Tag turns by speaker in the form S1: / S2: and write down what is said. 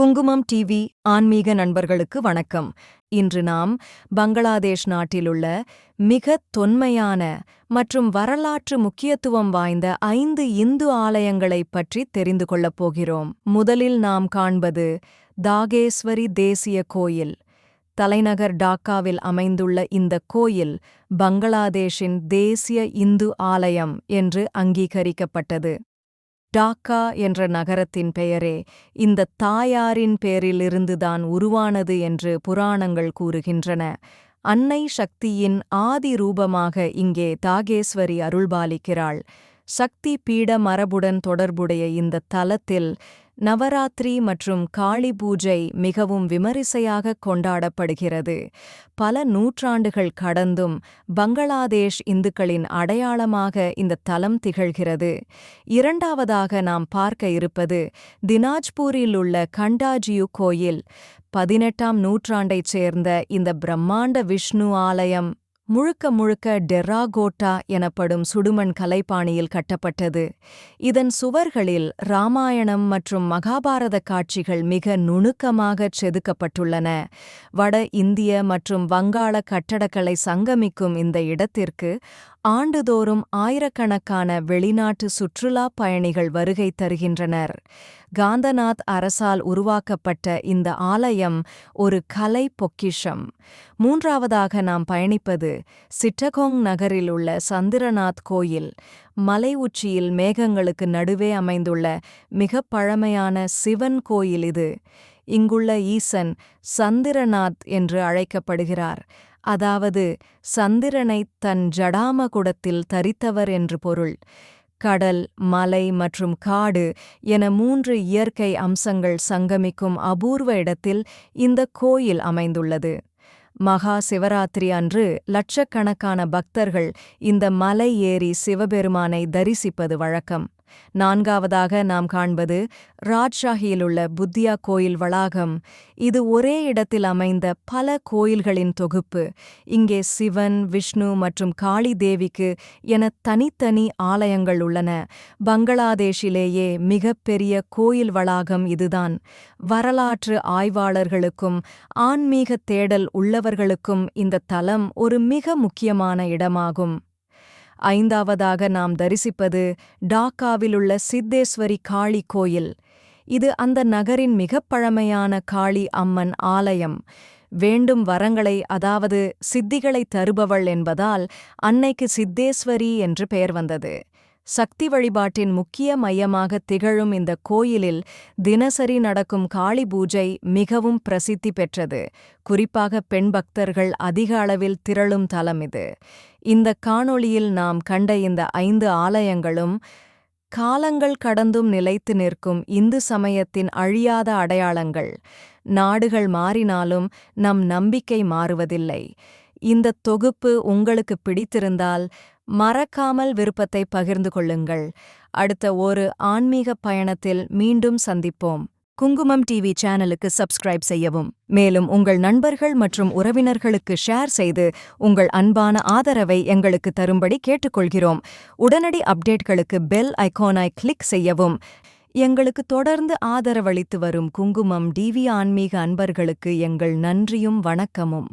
S1: குங்குமம் டிவி ஆன்மீக நண்பர்களுக்கு வணக்கம். இன்று நாம் பங்களாதேஷ் நாட்டிலுள்ள மிகத் தொன்மையான மற்றும் வரலாற்று முக்கியத்துவம் வாய்ந்த 5 இந்து ஆலயங்களைப் பற்றி தெரிந்து கொள்ளப் போகிறோம். முதலில் நாம் காண்பது தாகேஸ்வரி தேசிய கோயில். தலைநகர் டாக்காவில் அமைந்துள்ள இந்த கோயில் பங்களாதேஷின் தேசிய இந்து ஆலயம் என்று அங்கீகரிக்கப்பட்டது. டாக்கா என்ற நகரத்தின் பெயரே இந்த தாயாரின் பேரிலிருந்துதான் உருவானது என்று புராணங்கள் கூறுகின்றன. அன்னை சக்தியின் ஆதி ரூபமாக இங்கே தாகேஸ்வரி அருள்பாலிக்கிறாள். சக்தி பீட மரபுடன் தொடர்புடைய இந்த தலத்தில் நவராத்திரி மற்றும் காளி பூஜை மிகவும் விமரிசையாக கொண்டாடப்படுகிறது. பல நூற்றாண்டுகள் கடந்தும் பங்களாதேஷ் இந்துக்களின் அடையாளமாக இந்த தலம் திகழ்கிறது. இரண்டாவதாக நாம் பார்க்க இருப்பது தினாஜ்பூரில் உள்ள கண்டாஜியு கோயில். 18ஆம் நூற்றாண்டைச் சேர்ந்த இந்த பிரம்மாண்ட விஷ்ணு ஆலயம் முழுக்க டெர்ராகோட்டா எனப்படும் சுடுமண் கலைப்பாணியில் கட்டப்பட்டது. இதன் சுவர்களில் இராமாயணம் மற்றும் மகாபாரத காட்சிகள் மிக நுணுக்கமாகச் செதுக்கப்பட்டுள்ளன. வட இந்திய மற்றும் வங்காள கட்டடக்கலை சங்கமிக்கும் இந்த இடத்திற்கு ஆண்டுதோறும் ஆயிரக்கணக்கான வெளிநாட்டு சுற்றுலாப் பயணிகள் வருகை தருகின்றனர். காந்தநாத் அரசால் உருவாக்கப்பட்ட இந்த ஆலயம் ஒரு கலை பொக்கிஷம். மூன்றாவதாக நாம் பயணிப்பது சிட்டகோங் நகரில் உள்ள சந்திரநாத் கோயில். மலை உச்சியில் மேகங்களுக்கு நடுவே அமைந்துள்ள மிகப் பழமையான சிவன் கோயில் இது. இங்குள்ள ஈசன் சந்திரநாத் என்று அழைக்கப்படுகிறார். அதாவது சந்திரனைத் தன் ஜடாமகுடத்தில் தரித்தவர் என்று பொருள். கடல், மலை மற்றும் காடு என 3 இயற்கை அம்சங்கள் சங்கமிக்கும் அபூர்வ இடத்தில் இந்த கோயில் அமைந்துள்ளது. மகா சிவராத்திரி அன்று லட்சக்கணக்கான பக்தர்கள் இந்த மலை ஏறி சிவபெருமானை தரிசிப்பது வழக்கம். நான்காவதாக நாம் காண்பது ராஜ்ஷாஹியிலுள்ள புத்தியா கோயில் வளாகம். இது ஒரே இடத்தில் அமைந்த பல கோயில்களின் தொகுப்பு. இங்கே சிவன், விஷ்ணு மற்றும் காளி தேவிக்கு என தனித்தனி ஆலயங்கள் உள்ளன. பங்களாதேஷிலேயே மிகப்பெரிய கோயில் வளாகம் இதுதான். வரலாற்று ஆய்வாளர்களுக்கும் ஆன்மீக தேடல் உள்ளவர்களுக்கும் இந்த தலம் ஒரு மிக முக்கியமான இடமாகும். ஐந்தாவதாக நாம் தரிசிப்பது டாக்காவிலுள்ள சித்தேஸ்வரி காளி கோயில். இது அந்த நகரின் மிகப் பழமையான காளி அம்மன் ஆலயம். வேண்டும் வரங்களை, அதாவது சித்திகளை தருபவள் என்பதால் அன்னைக்கு சித்தேஸ்வரி என்று பெயர் வந்தது. சக்தி வழிபாட்டின் முக்கிய மையமாக திகழும் இந்த கோயிலில் தினசரி நடக்கும் காளி பூஜை மிகவும் பிரசித்தி பெற்றது. குறிப்பாக பெண் பக்தர்கள் அதிக அளவில் திரளும் தலம் இது. இந்த காணொளியில் நாம் கண்ட இந்த 5 ஆலயங்களும் காலங்கள் கடந்தும் நிலைத்து நிற்கும் இந்து சமயத்தின் அழியாத அடையாளங்கள். நாடுகள் மாறினாலும் நம் நம்பிக்கை மாறுவதில்லை. இந்த தொகுப்பு உங்களுக்கு பிடித்திருந்தால் மறக்காமல் விருப்பத்தை பகிர்ந்து கொள்ளுங்கள். அடுத்த ஒரு ஆன்மீக பயணத்தில் மீண்டும் சந்திப்போம். குங்குமம் டிவி சேனலுக்கு சப்ஸ்கிரைப் செய்யவும். மேலும் உங்கள் நண்பர்கள் மற்றும் உறவினர்களுக்கு ஷேர் செய்து உங்கள் அன்பான ஆதரவை எங்களுக்கு தரும்படி கேட்டுக்கொள்கிறோம். உடனடி அப்டேட்களுக்கு பெல் ஐகானை கிளிக் செய்யவும். எங்களுக்கு தொடர்ந்து ஆதரவளித்து வரும் குங்குமம் டிவி ஆன்மீக அன்பர்களுக்கு எங்கள் நன்றியும் வணக்கமும்.